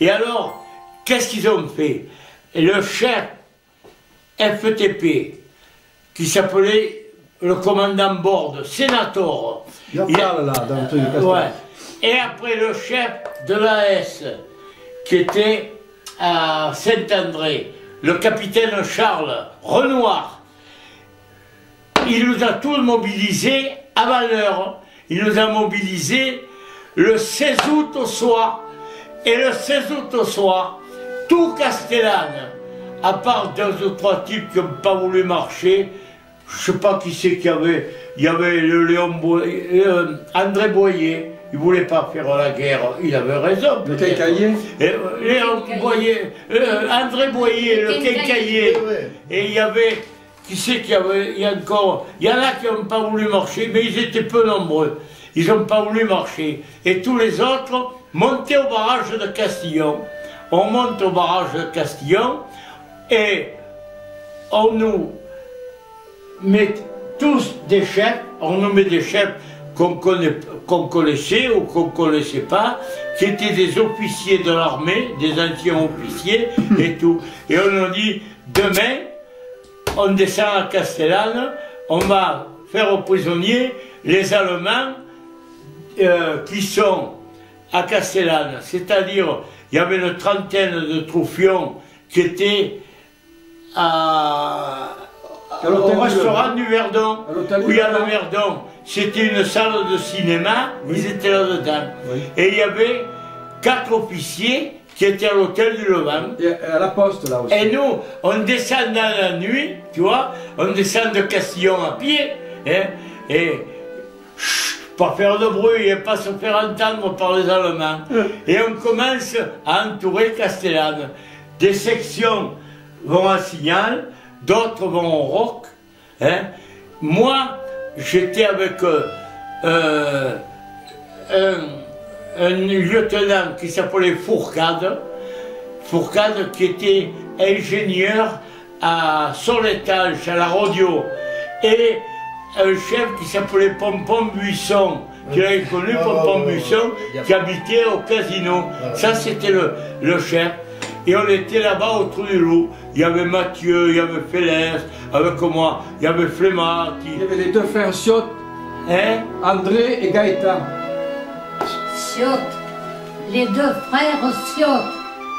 Et alors, qu'est-ce qu'ils ont fait? Le chef FTP, qui s'appelait le commandant Borde, Sénator. Il en parle là, dans le truc de Castellane. Ouais. Et après le chef de l'AS, qui était à Saint-André, le capitaine Charles Renoir, il nous a tous mobilisés avant l'heure. Il nous a mobilisés le 16 août au soir. Et le 16 août au soir, tout Castellane, à part deux ou trois types qui n'ont pas voulu marcher, je ne sais pas qui c'est qu'il y avait. Il y avait le André Boyer, il ne voulait pas faire la guerre, il avait raison. Le quincaillier. André Boyer, le quincaillier. Et il y avait, qui c'est qu'il y avait, il y a encore, il y en a qui n'ont pas voulu marcher, mais ils étaient peu nombreux. Ils n'ont pas voulu marcher. Et tous les autres montaient au barrage de Castillon. On monte au barrage de Castillon et on nous met tous des chefs, on nous met des chefs qu'on connaissait ou qu'on ne connaissait pas, qui étaient des officiers de l'armée, des anciens officiers et tout. Et on nous dit, demain, on descend à Castellane, on va faire aux prisonniers les Allemands qui sont à Castellane. C'est-à-dire, il y avait une trentaine de troufions qui étaient au restaurant du Verdon, où il y a le Verdon. C'était une salle de cinéma, ils étaient là-dedans. Oui. Et il y avait 4 officiers qui étaient à l'hôtel du Levant. Et à la poste, là aussi. Et nous, on descend dans la nuit, tu vois, on descend de Castillon à pied, hein, et pas faire de bruit et pas se faire entendre par les Allemands. Et on commence à entourer Castellane. Des sections vont à Signal, d'autres vont au Roc. Hein. Moi, j'étais avec un lieutenant qui s'appelait Fourcade, qui était ingénieur à Soletage, à la radio, et un chef qui s'appelait Pompon Buisson, qui avait connu Pompon Buisson, qui habitait au casino. Ça, c'était le chef. Et on était là-bas au Trou du Loup. Il y avait Mathieu, il y avait Félès, avec moi, il y avait Flémat. Il y avait les deux frères Ciot, hein? André et Gaëtan. Ciot, les deux frères Ciot,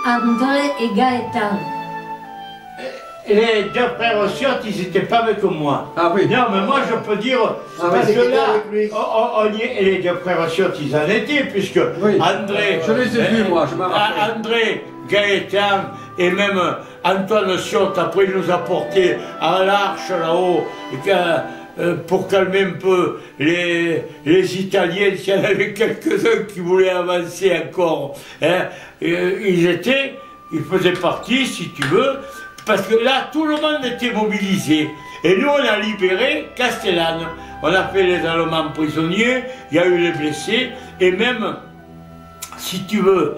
André et Gaëtan. Les deux frères Ciot, ils n'étaient pas avec moi. Ah oui. Non, mais moi je peux dire, parce que là, les deux frères Ciot, ils en étaient, puisque oui. André... Je les ai vus, moi, je m'en rappelle. André, Gaëtan et même Antoine Ciot, après il nous a portés à l'Arche là-haut, pour calmer un peu les Italiens, s'il y en avait quelques-uns qui voulaient avancer encore. Hein. Ils faisaient partie, si tu veux, parce que là, tout le monde était mobilisé. Et nous, on a libéré Castellane. On a fait les Allemands prisonniers, il y a eu les blessés, et même, si tu veux,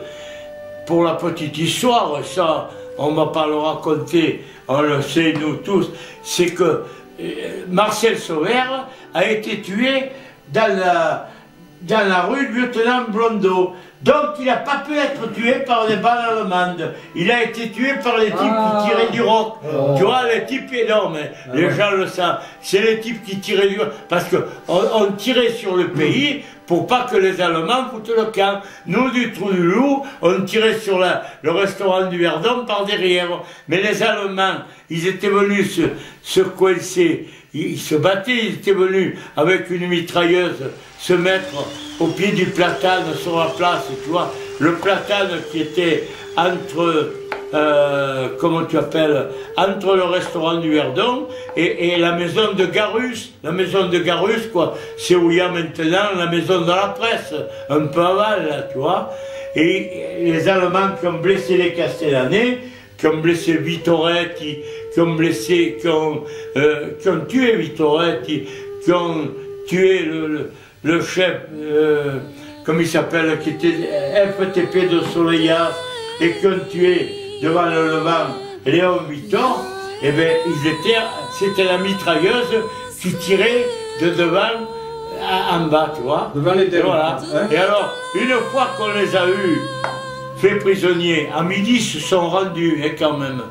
pour la petite histoire, ça, on ne m'a pas le raconter, on le sait nous tous, c'est que Marcel Sauvère a été tué dans la rue du lieutenant Blondeau. Donc il n'a pas pu être tué par des balles allemandes. Il a été tué par les types qui tiraient du roc. Tu vois, les types énormes, les gens le savent. C'est les types qui tiraient du roc. Parce qu'on tirait sur le pays pour pas que les Allemands foutent le camp. Nous, du Trou du Loup, on tirait sur le restaurant du Verdon par derrière. Mais les Allemands, ils étaient venus se coincer. Ils se battaient, ils étaient venus avec une mitrailleuse se mettre au pied du platane sur la place, tu vois. Le platane qui était entre, comment tu appelles, entre le restaurant du Verdon et la maison de Garus. La maison de Garus, quoi, c'est où il y a maintenant la maison de la presse, un peu avant, là, tu vois. Et les Allemands qui ont blessé les Castellanais, qui ont blessé Vittoretti, qui ont tué Vittoretti, qui ont tué le chef, comme il s'appelle, qui était FTP de Soleillas, et qui ont tué devant le Levant Léon Vittor, et bien c'était la mitrailleuse qui tirait de devant en bas, tu vois. Devant les et voilà. Hein? Et alors, une fois qu'on les a eus faits prisonniers. À midi, ils se sont rendus, hein, quand même.